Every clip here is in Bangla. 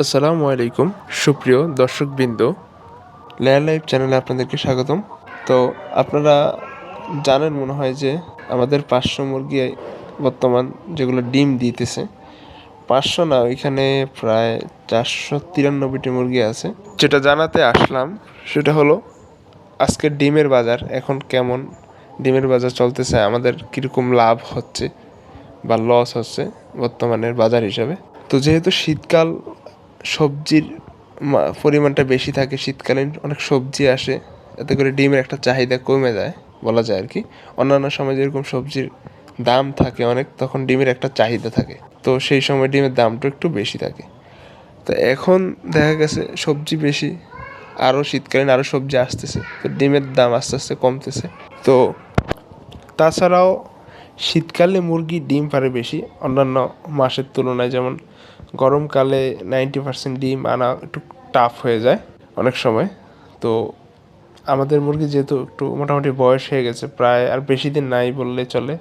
আসসালামু আলাইকুম সুপ্রিয় দর্শকবৃন্দ, লেয়ার লাইভ চ্যানেলে আপনাদেরকে স্বাগতম। তো আপনারা জানেন মনে হয় যে আমাদের 500 মুরগি বর্তমান যেগুলো ডিম দিতেছে, 500 না, ওইখানে প্রায় 493টি মুরগি আছে। যেটা জানাতে আসলাম সেটা হলো আজকের ডিমের বাজার এখন কেমন, ডিমের বাজার চলতেছে, আমাদের কীরকম লাভ হচ্ছে বা লস হচ্ছে বর্তমানের বাজার হিসাবে। তো যেহেতু শীতকাল, সবজির পরিমাণটা বেশি থাকে, শীতকালীন অনেক সবজি আসে, এতে করে ডিমের একটা চাহিদা কমে যায় বলা যায় আর কি। অন্যান্য সময় যেরকম সবজির দাম থাকে অনেক, তখন ডিমের একটা চাহিদা থাকে, তো সেই সময় ডিমের দামটা একটু বেশি থাকে। তো এখন দেখা গেছে সবজি বেশি, আরও শীতকালীন আরও সবজি আসতেছে, তো ডিমের দাম আস্তে আস্তে কমতেছে। তো তাছাড়াও শীতকালে মুরগি ডিম পারে বেশি অন্যান্য মাসের তুলনায়। যেমন গরমকালে 90% ডিম আনা একটু টাফ হয়ে যায় অনেক সময়। তো আমাদের মুরগি যেহেতু একটু মোটামুটি বয়স হয়ে গেছে, প্রায় আর বেশি দিন নাই বললে চলে,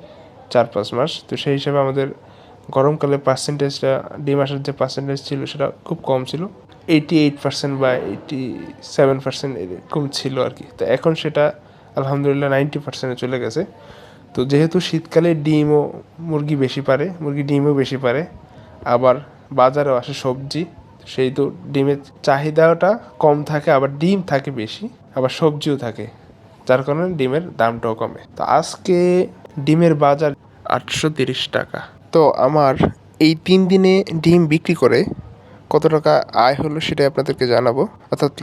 4-5 মাস, তো সেই হিসাবে আমাদের গরমকালে পার্সেন্টেজটা, ডিম আসার যে পার্সেন্টেজ ছিল সেটা খুব কম ছিল, 88% বা 87% এরকম ছিল আর কি। তো এখন সেটা আলহামদুলিল্লাহ 90%-এ চলে গেছে। তো যেহেতু শীতকালে ডিমও মুরগি বেশি পারে, মুরগি ডিমও বেশি পারে, আবার বাজারেও আসে সবজি, সেই তো ডিমের চাহিদাটা কম থাকে, আবার ডিম থাকে বেশি, আবার সবজিও থাকে, যার কারণে ডিমের দামটাও কমে। তো আজকে ডিমের বাজার 830 টাকা। তো আমার এই 3 দিনে ডিম বিক্রি করে কত টাকা আয় হলো সেটাই আপনাদেরকে জানাবো, অর্থাৎ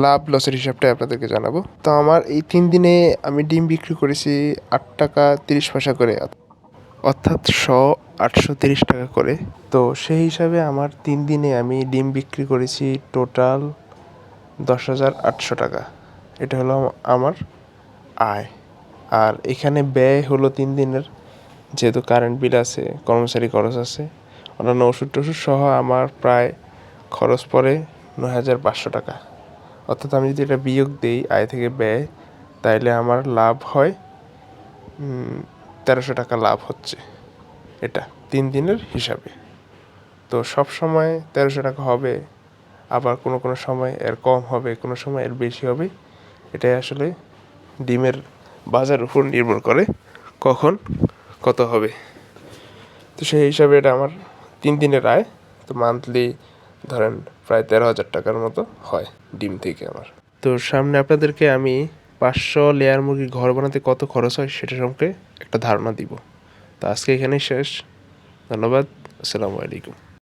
লাভ লসের হিসাবটা আপনাদেরকে জানাবো। তো আমার এই 3 দিনে আমি ডিম বিক্রি করেছি 8 টাকা 30 পয়সা করে, অর্থাৎ 830 টাকা করে। তো সেই হিসাবে আমার 3 দিনে আমি ডিম বিক্রি করেছি টোটাল 10,800 টাকা। এটা হলো আমার আয়। আর এখানে ব্যয় হলো 3 দিনের, যেহেতু কারেন্ট বিল আছে, কর্মচারী খরচ আছে, অন্যান্য ওষুধ টষুধ সহ আমার প্রায় খরচ পড়ে 9,500 টাকা। অর্থাৎ আমি যদি এটা বিয়োগ দিই আয় থেকে ব্যয়, তাইলে আমার লাভ হয় 1300 টাকা লাভ হচ্ছে। এটা 3 দিনের হিসাবে। তো সব সময় 1300 টাকা হবে, আবার কোনো কোনো সময় এর কম হবে, কোনো সময় এর বেশি হবে। এটাই আসলে ডিমের বাজার উপর নির্ভর করে কখন কত হবে। তো সেই হিসাবে এটা আমার 3 দিনের আয়। তো মান্থলি ধরেন প্রায় 13,000 টাকার মতো হয় ডিম থেকে আমার। তো সামনে আপনাদেরকে আমি 500 লেয়ার মুরগির ঘর বানাতে কত খরচ হয় সেটা সম্পর্কে একটা ধারণা দিব। তো আজকে এখানেই শেষ। ধন্যবাদ। আসসালামু আলাইকুম।